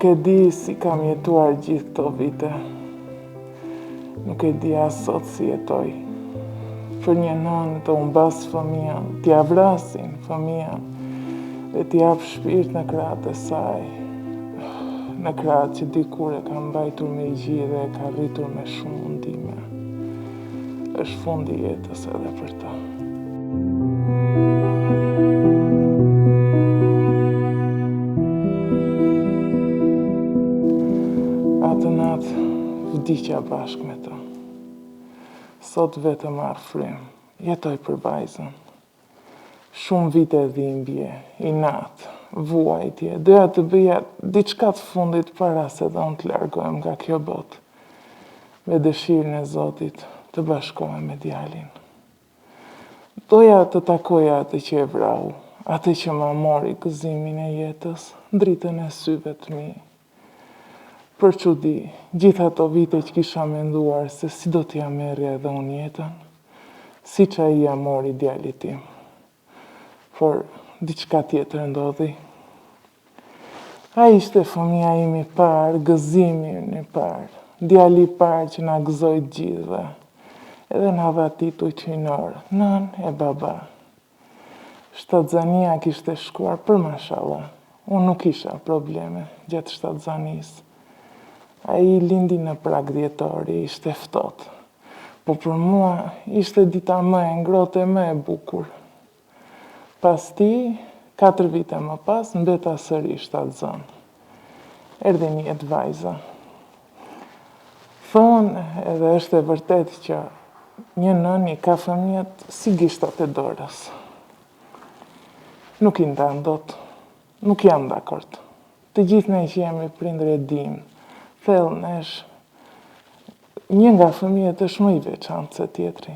Nuk e di si kam jetuar gjithë këto vite. Nuk e di as sot si jetoj. Për një nënë të humbas fëmijën, t'ja vrasin fëmijën dhe t'i jap shpirt në krahët e saj. Në krahët që dikur e ka mbajtur me gjie dhe e ka rritur me shumë mundime. Është fundi i jetës edhe për ta. Atë natë vdiqja bashkë me të. Sot vetëm marr frymë, jetoj për vajzën. Shumë vite dhimbje, inat, vuajtje, doja të bëja diçka të fundit para se dhe unë të largohem nga kjo botë. Me dëshirën e Zotit të bashkohem me djalin. Doja të takoja atë që e vrau, atë që ma mori gëzimin e jetës, dritën e syve të mi. Për çudi, gjithë ato vite që kisha menduar se si do t'ja merrja edhe unë jetën, siç ai ja mori djalit tim. Por diçka tjetër ndodhi. Ai ishte fëmia im i parë, gëzimi im i parë, djali i parë që na gëzoi të gjithëve. Edhe na dha titull qinor, nën e baba. Shtatzania kishte shkuar për mashallah. Unë nuk kisha probleme gjatë shtatzanisë. Ai lindi në prag dhjetori, ishte ftohtë. Po për mua ishte dita më e ngrohtë e më e bukur. Pas ti, 4 vite më pas, mbeta sërish shtatzan. Erdhi një jetë vajza. Thonë edhe është e vërtet që një nën i ka fëmijët si gishtat e dorës. Nuk i ndan dot, nuk jam dakord. Të gjithë ne që jemi prindër e dim, thellë nesh, një nga fëmijët është më i veçantë se tjetri.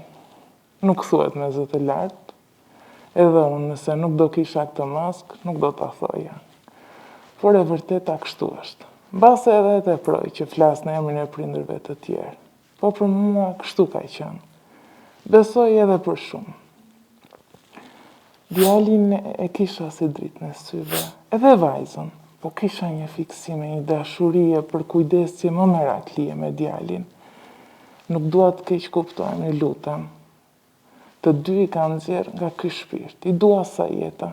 Nuk thuhet me zë të lartë, edhe unë nëse nuk do kisha këtë mask, nuk do t'a thoja. Por e vërteta kështu është. Mbase edhe e teproj që flas në emrin e prindërve të tjerë. Po për mua kështu ka qenë. Besoj edhe për shumë. Djalin e kisha si dritë në syve, edhe vajzën. Po kisha një fiksime, një dashurie për kujdesje më meraklie me djalin. Nuk dua të keq kuptojmë, lutem. Të dy i kam nxjerr nga ky shpirt, i dua sa jeta,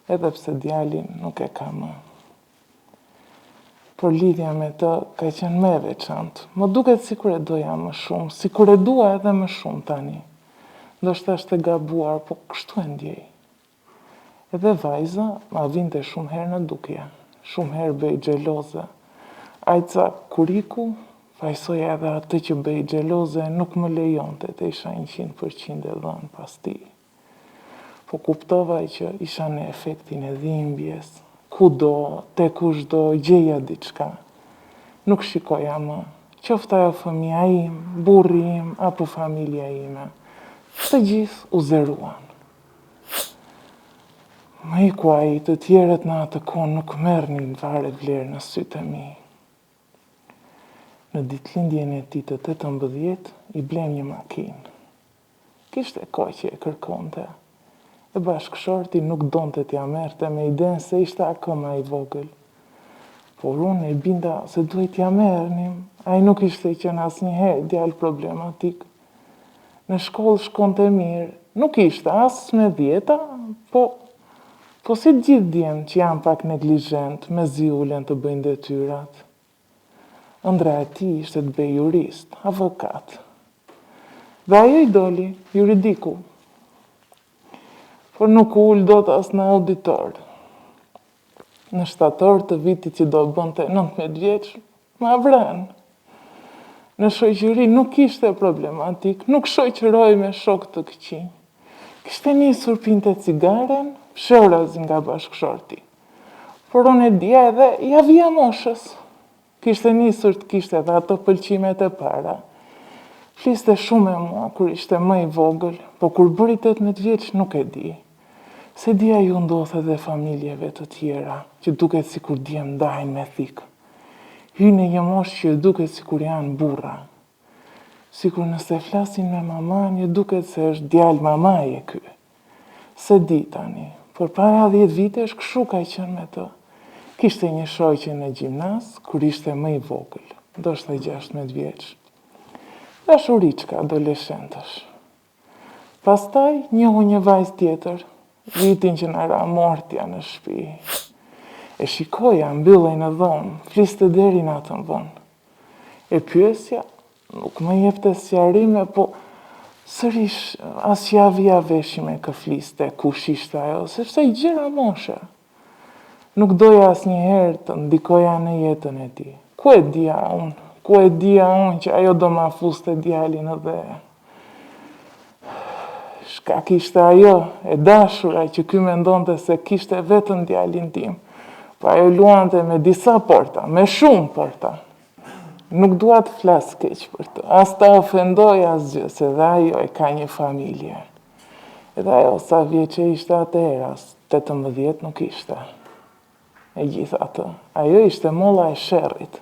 edhe pse djalin nuk e ka më. Por lidhja me të ka qenë më e veçantë. Më duket sikur e doja më shumë, sikur e dua edhe më shumë tani. Ndoshta është e gabuar, po kështu e ndjej. Edhe vajza ma vinte shumë herë në dukje, shumë herë bëj xheloze. Ajca kuriku, fajsoja edhe atë që bëj xheloze nuk më lejonte të isha 100% e dhënë pas tij. Po kuptova që isha në efektin e dhimbjes, kudo, te kushdo, gjeja diçka. Nuk shikoja më, qoftë ajo fëmia im, burri im, apo familja ime. Të gjithë u zeruan. Më iku ai, të tjerët në atë kohë nuk merrnin fare vlerë në sytë e mi. Në ditëlindjen e tij të 18 i blem një makinë. Kishte kohë që e kërkonte. E bashkëshorti nuk donte t'ja merrte me idenë se ishte akoma i vogël. Por unë e binda se duhet t'ja merrnim. Ai nuk ishte qenë asnjëherë djalë problematik. Në shkollë shkonte mirë, nuk ishte as me 10, po si të gjithë djemë që janë pak neglizhent, me ziulen të bëjnë detyrat. Ëndra e tij ishte të bëj jurist, avokat. Dhe ajo i doli, juridiku. Por nuk ul dot as në auditor. Në shtator të vitit që do bënte 19 vjeç, ma vran. Në shoqëri nuk ishte problematik, nuk shoqëroi me shok të këqij. Kishte nisur pinte cigaren, fshorozi nga bashkëshorti. Por unë e dija edhe ja vija moshës. Kishte nisur të kishte edhe ato pëlqimet e para. Fliste shumë e mua kur ishte më i vogël, po kur bëri 18 vjeç nuk e di. Se dia ju ndodh edhe familjeve të tjera, që duket sikur djem ndajnë me thikë. Hynë e një moshë që duket sikur janë burra. Sikur nëse flasin me maman, ju duket se është djalë mamaje ky. Se di tani, por para 10 vitesh kështu ka qenë me të. Kishte një shoqe në gjimnas, kur ishte më i vogël, ndoshta 16 vjeç. Dashuriçka adoleshentësh. Pastaj njohu një vajzë tjetër, vitin që na ra mortja në shtëpi. E shikoja, mbyllej në dhomë, fliste deri natën vonë. E pyesja, nuk më jepte sqarime, po sërish as javija veshi me kë fliste, kush ishte ajo, sepse i gjera moshe. Nuk doja asnjëherë të ndikoja në jetën e tij. Ku e dija unë që ajo do ma fuste djalin edhe. Shkak ishte ajo, e dashura, që ky mendonte se kishte vetëm djalin tim. Po ajo luante me disa porta, me shumë porta. Nuk dua të flas keq për të, as ta ofendoj asgjë, se dhe ajo e ka një familje. Edhe ajo sa vjeçe ishte atëherë, as 18 nuk ishte. Megjithatë, ajo ishte molla e sherrit.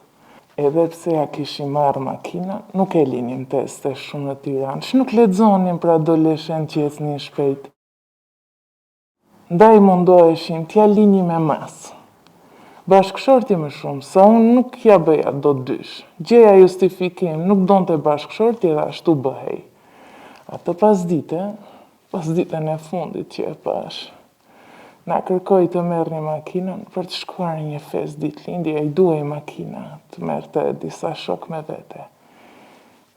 Edhe pse ja kishim marrë makina, nuk e linim teste shumë në Tiranë, që nuk lexonin për adoleshent që ecnin shpejt. Ndaj mundoheshim t'ja linim me mas. Bashkëshorti më shumë, sa unë nuk ja bëja do dysh. Gjeja justifikim, nuk donte bashkëshorti edhe ashtu bëhej. Atë pasditën e fundit që e pash. Na kërkoj të merr një makinën për të shkuar një fest ditëlindje, ai duhej makina, të merrte disa shok me vete.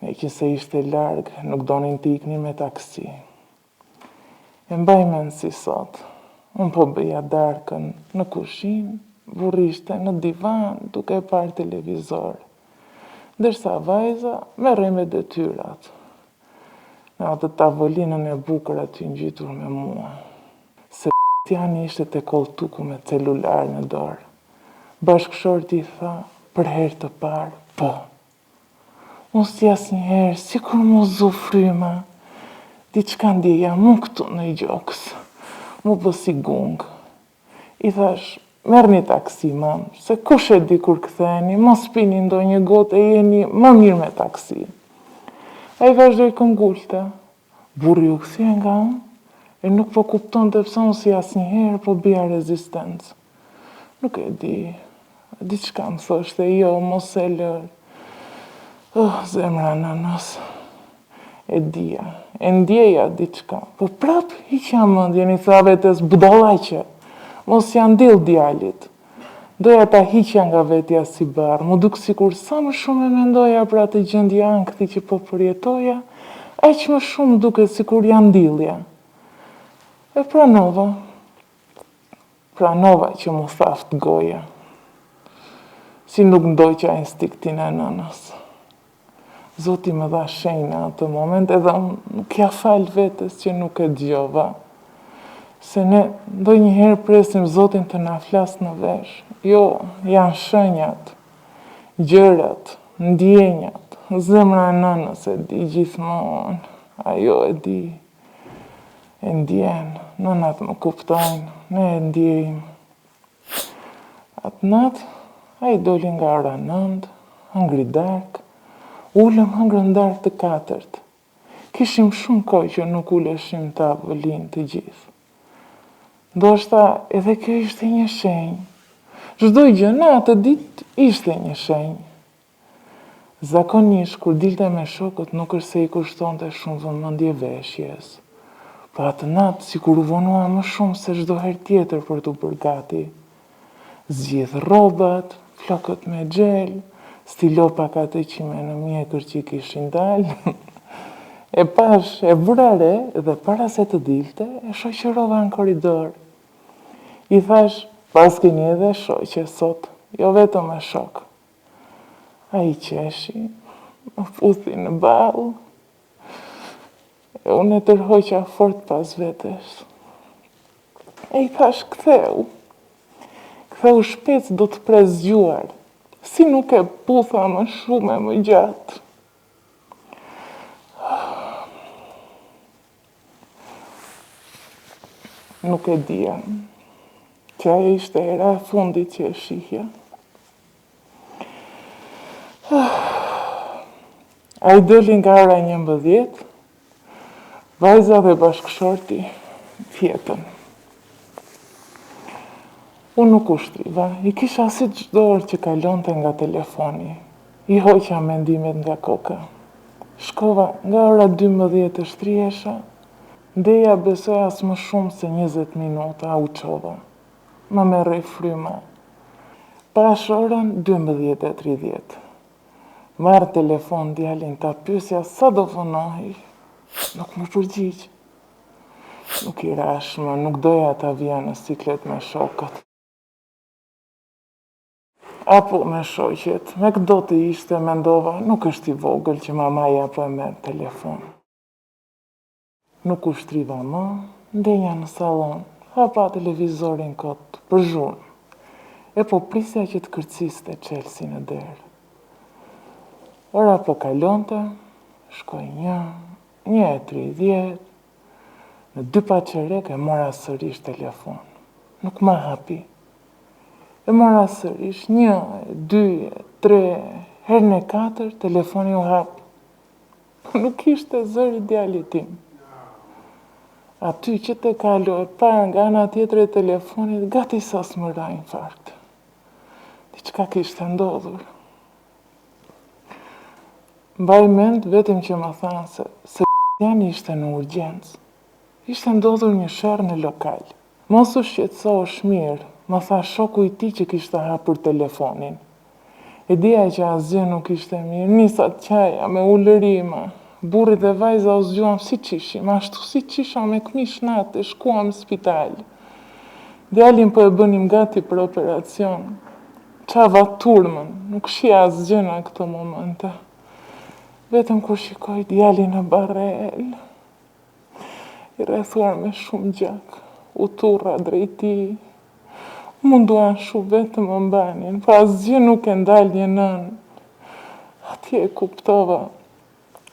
Me që se ishte larg, nuk donin të iknin me taksi. E mbaj mend si sot, unë po bëja darkën në kushinë, burri ishte në divan duke parë televizor, ndërsa vajza merrej me detyrat. Në atë tavolinën e bukur aty ngjitur me mua. Tjani ishte te koltuku me celular në dorë. Bashkëshorti i tha, për herë të parë, po. Unë si asnjëherë, sikur mu zu fryma, diçka ndjeja mu këtu në i gjokës, mu bë si gung. I thash, merr një taksi, mam, se kush e di kur ktheheni, mos pini ndonjë gotë e jeni më mirë me taksi. Ai vazhdoi këngulte. Burri u kthye nga unë, e nuk po kupton të pse unë si asnjëherë po bija rezistencë. Nuk e di, diçka më thoshte, jo, mos e lër. Zemra nënës, e ndjeja diçka, po prap hiqja mendjen, i tha vetes budallaqe, mos ja ndill djalit. Doja ta hiqja nga vetja si barë, mu duk sikur sa më shumë e mendoja për atë gjendje ankthi që po përjetoja, aq më shumë duket sikur ja ndillja. E pranova që mu thaft goja, si nuk ndoqa instiktin e nënës. Zoti më dha shenjë në atë moment, edhe unë nuk ja fal vetes që nuk e dëgjova. Se ne ndonjëherë presim Zotin të na flas në vesh. Jo, janë shenjat, gjërat, ndjenjat, zemra e nënës e di gjithmonë, ajo e di. E ndjen, nënat më kuptojnë, ne e ndjejmë. Atë natë, ai doli nga ora 9, hëngri darkë, ulëm hëngrën darkë të 4. Kishim shumë kohë që nuk uleshim tavolinë të gjithë. Ndoshta edhe kjo ishte një shenjë. Çdo gjë në atë ditë ishte një shenjë. Zakonisht kur dilte me shokët nuk është se i kushtonte shumë vëmendje veshjes. Po atë natë sikur u vonua më shumë se çdo herë tjetër për t'u bërë gati. Zgjedh rrobat, flokët me xhel, stilopak atë që me në mjekër që i kishin dalë. E pash, e vëra re dhe para se të dilte, e shoqërova në korridor. I thash, pas keni edhe shoqe sot, jo vetëm me shok. Ai qeshi, më futhi në ball. E unë e tërhoqa fort pas vetes. E i thash, ktheu shpec do të pres zgjuar, si nuk e putha më shumë e më gjatë. Nuk e dija, që ajo ishte era e fundit që e shihja. Ai doli nga ora 11, vajza dhe bashkëshorti fjetën. Unë nuk ushtriva, i kisha si çdo orë që kalonte nga telefoni. I hoqa mendimet nga koka. Shkova nga ora 12 të shtriesha, ndeja besoj as më shumë se 20 minuta u qova. Ma merrej fryma. Pash orën 12:30. Marrë telefon djalin ta pyesja sa do vonohej. Nuk më përgjigj. Nuk i rashmë, nuk doja ta vija në siklet me shokët. Apo me shoqet, me këdo të ishte, mendova, nuk është i vogël që mamaja po e merr telefon. Nuk ushtriva më, ndenja në sallon, hapa televizorin kot për zhurmë. E po prisja që të kërciste Chelsea në derë. Ora po kalonte, shkoj 1:30, në 2 pa qerek e mora sërish telefon. Nuk ma hapi. E mora sërish 1, 2, 3, herën e 4, telefoni u hap. Nuk ishte zëri djali tim. Aty që te kalo e para nga ana tjetër e telefonit, gati sa s'më ra infarkt. Diçka kishte ndodhur. Mbaj mend vetëm që më thanë se janë ishte në urgjencë. Ishte ndodhur një sherr në lokal. Mos u shqetësohesh mirë, më tha shoku i tij që kishte hapur telefonin. E dija që asgjë nuk ishte mirë, nisa të qaja me ulërima. Burri dhe vajza u zgjuam si qishim, ashtu si qisha me këmish natë, shkuam në spital. Djalin po e bënim gati për operacion. Qava turmën, nuk shia asgjë në këto momente. Vetëm kur shikoj djalin në barel, i rrethuar me shumë gjak, u turra drejt tij. Munduan shumë vetëm më mbanin, pa asgjë nuk e ndalje nën. Atje e kuptova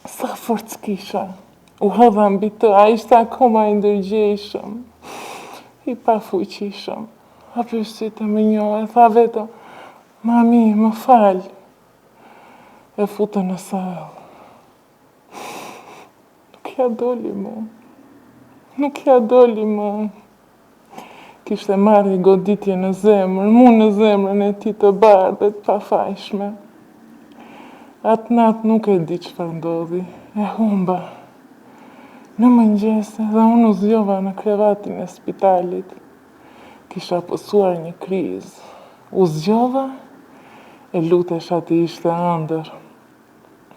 sa forcë kisha. U hodha mbi të, a ishte akoma i ndërgjegjshëm, i pafuqishëm. Hapë sytë më njohë, tha vetëm, mami, më fal. E futën në sallë. Nuk ja doli më. Nuk ja doli më. Kishte marrë goditje në zemër, mu në zemrën e tij të bardhë të pafajshme. Atë natë nuk e di çfarë ndodhi, e humba. Në mëngjes edhe unë u zgjova në krevatin e spitalit. Kisha pësuar një krizë. U zgjova e lutesha të ishte ëndër.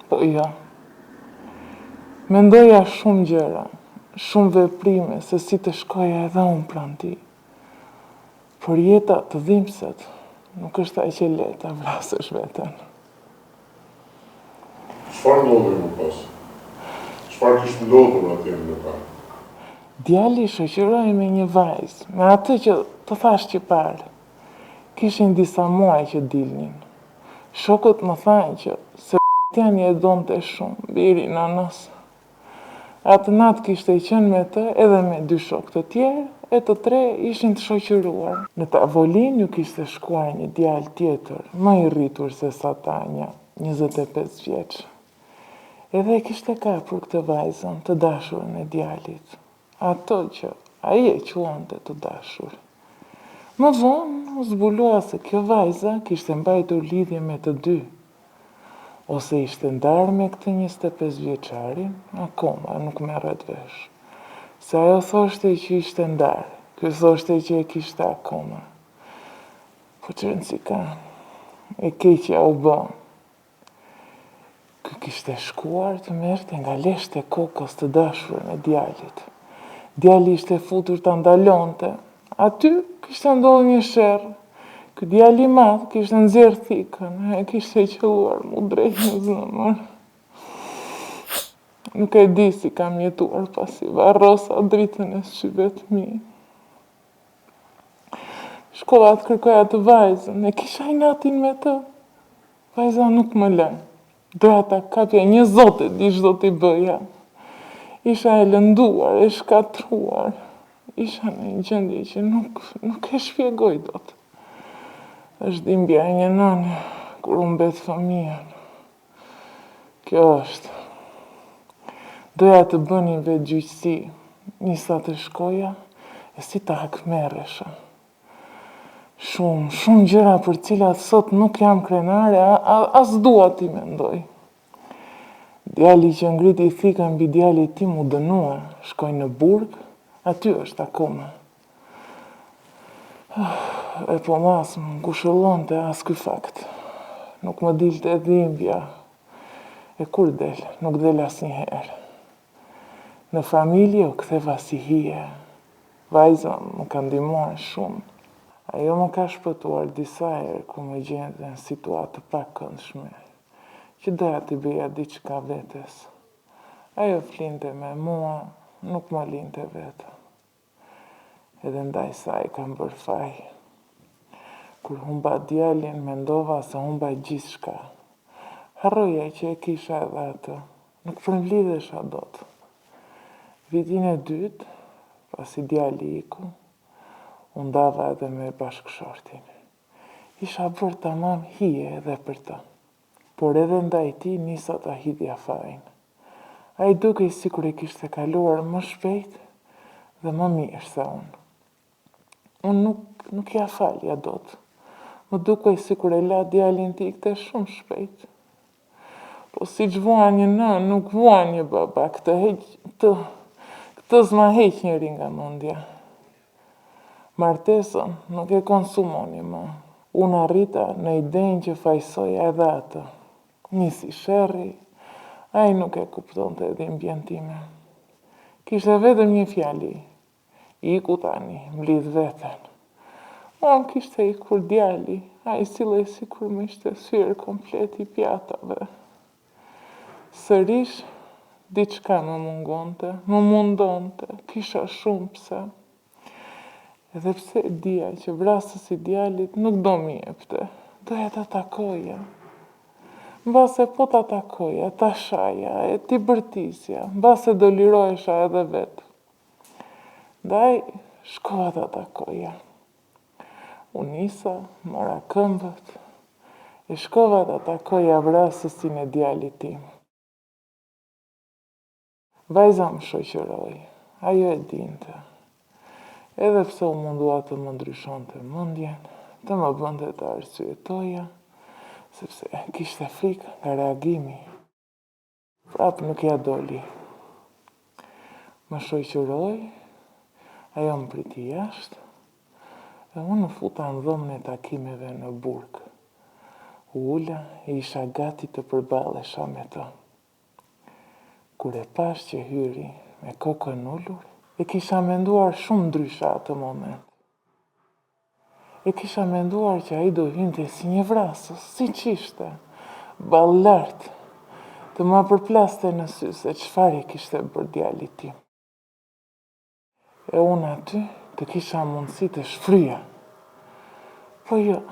Po jo. Mendoja shumë gjëra, shumë veprime se si të shkoja edhe unë pranë tij. Por jeta të dhimbset nuk është aq e lehtë ta vrasësh veten. Çfarë ndodhi më pas? Çfarë kishte ndodhur atje në lokal? Djali shoqëroi me një vajzë, me atë që të thash që parë. Kishin disa muaj që dilnin. Shokët më thanë që se janë e donte shumë, biri nanas. Atë natë kishte qenë me të edhe me 2 shokë të tjerë, e të 3 ishin të shoqëruar. Në tavolinë ju kishte shkuar një djalë tjetër, më i rritur se sa Tanja, 25 vjeç. Edhe kishte kapur këtë vajzën, të dashurën e djalit. Ato që ai e quante të dashur. Më vonë u zbulua se kjo vajza kishte mbajtur lidhje me të 2. Ose ishte ndarë me këtë 25 vjeçarin, akoma nuk merret vesh. Se ajo thoshte që ishte ndarë, ky thoshte që e kishte akoma. Po që rëndësi ka, e keqja u bë. Ky kishte shkuar të merrte nga lesht e kokës të dashurën e djalit. Djali ishte futur ta ndalonte. Aty kishte ndodhur një sherr. Ky djali i madh kishte nxjerrë thikën, e kishte qelluar mu drejt në zemër. Nuk e di si kam jetuar pasi varrosa dritën e syve të mi. Shkova të kërkoja të vajzën, e kisha inatin me të. Vajza nuk më lën. Doja ta kapja, një zot e di ç'do t'i bëja. Isha e lënduar, e shkatruar. Isha në një gjendje që nuk e shpjegoj dot. Është dhimbja e një nëne, kur u mbet fëmijën. Kjo është. Doja të bënin vetë gjyqësi, nisa të shkoja, e si ta hakmerresha. Shumë gjëra për cilat sot nuk jam krenare, as dua ti mendoj. Djali që ngriti thika mbi djali tim u dënua, shkoj në burg, aty është akoma. E po mas më ngushëllonte as ky fakt. Nuk më dilte dhimbja. E kur del, nuk del asnjëherë. Në familje u ktheva si hije. Vajza më ka ndihmuar shumë. Ajo më ka shpëtuar disa herë ku më gjente në situatë të pakëndshme, që doja t'i bëja diçka vetes. Ajo flinte me mua, nuk më linte vetë. Edhe ndaj saj kam bërë faj. Kur humba djalin, mendova se humba gjithçka. Harroja që e kisha edhe atë, nuk përmblidhesha dot. Vitin e dytë, pasi djali iku, u ndava edhe me bashkëshortin. Isha bërë tamam hije edhe për të, por edhe ndaj ti nisa ta hidhja fajin. Ai dukej sikur e kishte kaluar më shpejt dhe më mirë se unë. Unë nuk ja falja dot. Më dukej sikur e la djalin ti ikte shumë shpejt. Po si që vua një nën, nuk vua një baba, këtë s'ma heq njëri nga mendja. Martesën nuk e konsumoni më. Unë arrita në idenë që fajsoja edhe atë. Nisi sherri, ai nuk e kuptonte dhimbjen time. Kishte vetëm një fjali. Iku tani, mblidh veten. Unë kishte ikur djali, ai sillej sikur më ishte thyer komplet i pjatave. Sërish, diçka më mundonte, kisha shumë pse. Edhe pse e dija që vrasës i djalit nuk do më jepte, doja ta takoja. Mbase po ta takoja, ta shaja, e ti bërtisja, mbase do lirohesha edhe vetë. Ndaj, shkova ta takoja. U nisa, mora këmbët, e shkova ta takoja vrasësin e djalit tim. Vajza më shoqëroi, ajo e dinte. Edhe pse u mundua të më ndryshonte mendjen, të më bënte të arsyetoja, sepse kishte frikë nga reagimi. Prap nuk ja doli. Më shoqëroi, ajo më priti jashtë, dhe unë futa në dhomën e takimeve në burg. Ula e isha gati të përballesha me të. Kur e pash që hyri me kokën ullur, e kisha menduar shumë ndryshe atë moment. E kisha menduar që ai do hynte si një vrasës, si qishte, ballë lartë, të ma përplaste në sy se çfarë i kishte bërë djalit tim. E unë aty të kisha mundësi të shfryja. Po jo,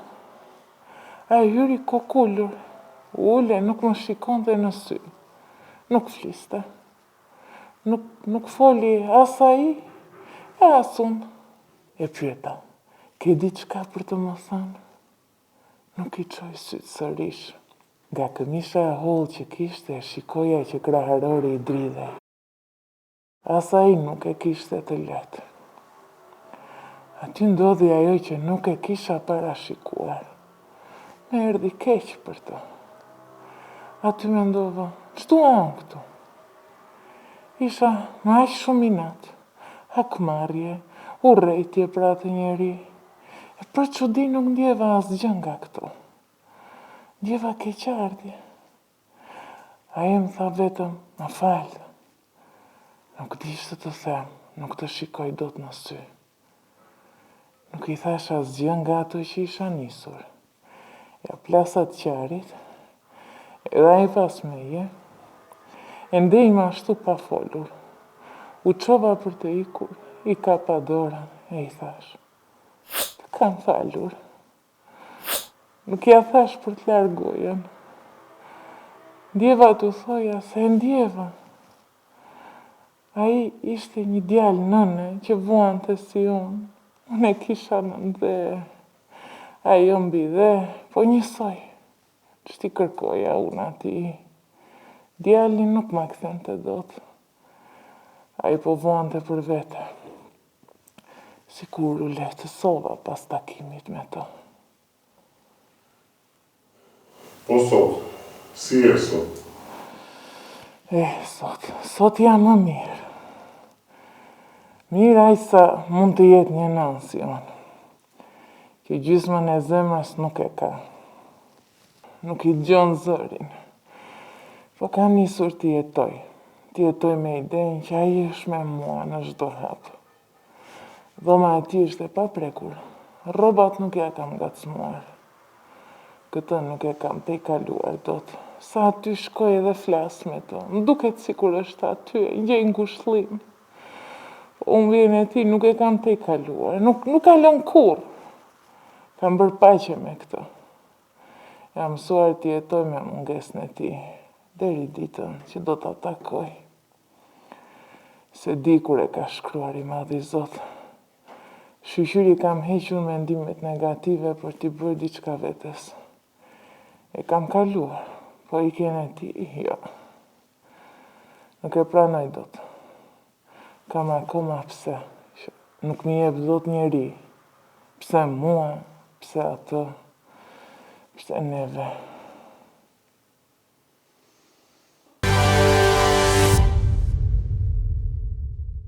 ai hyri kokullur, ule nuk më shikonte në sy. Nuk fliste. Nuk foli as ai, e as unë. E pyeta, ke diçka për të më thënë? Nuk i çoj sytë sërish. Nga këmisha e hollë që kishte, shikoja që kraharori i dridhe. As ai nuk e kishte të lehtë. Aty ndodhi ajo që nuk e kisha parashikuar. Me erdhi keq për të. Aty mendova, ç'tu unë këtu? Isha me aq shumë inat, hakmarrje, urrejtje për atë njeri. E për çudi nuk ndjeva asgjë nga këto. Ndjeva keqardhje. Ai më tha vetëm, më fal. Nuk dishte të them, nuk të shikoj dot në sy. Nuk i thash asgjë nga ato që isha nisur. Ja plasat qarit, edhe ai pas meje, e ndejma ashtu pa folur. U çova për të ikur, i kapa dorën e i thash, të kam falur. Nuk ja thash për të largojen. Ndjeva të thoja se ndjeva. Ai ishte një djalë nëne që vuante si unë. Unë e kisha në dhe. Ajo mbi dhe, po njësoj. Ç'ti kërkoja unë ati. Djalin nuk ma kthente dot. Ai po vuante për vete. Si kur u lehtësova pas takimit me to. Po sot, si e sot? Sot jam më mirë. Mirë aq sa mund të jetë një nënsi unë. Që gjysmën e zemrës nuk e ka. Nuk i gjon zërin. Po kam nisur të jetoj. Të jetoj me idenë që ai është me mua në çdo hap. Dhoma e tij është e paprekur. Rrobat nuk ja kam ngacmuar. Këtë nuk e kam pejkaluar dot. Sa aty shkoj edhe flas me to. Më duket sikur është aty, gjej ngushëllim. Unë vjen e ti nuk e kam pejkaluar. Nuk ka lënë kurrë. Kam bërë paqe me këtë. Jam mësuar të jetoj me mungesën e tij, deri ditën që do ta takoj. Se di kur e ka shkruar i madhi Zot. Shqyqyri kam hequr mendimet negative për t'i bërë diçka vetes. E kam kaluar, po i kene ti, jo. Nuk e pranoj dot. Kam akoma pse. Nuk mi jep dot njeri. Pse mua, pse atë, pse neve.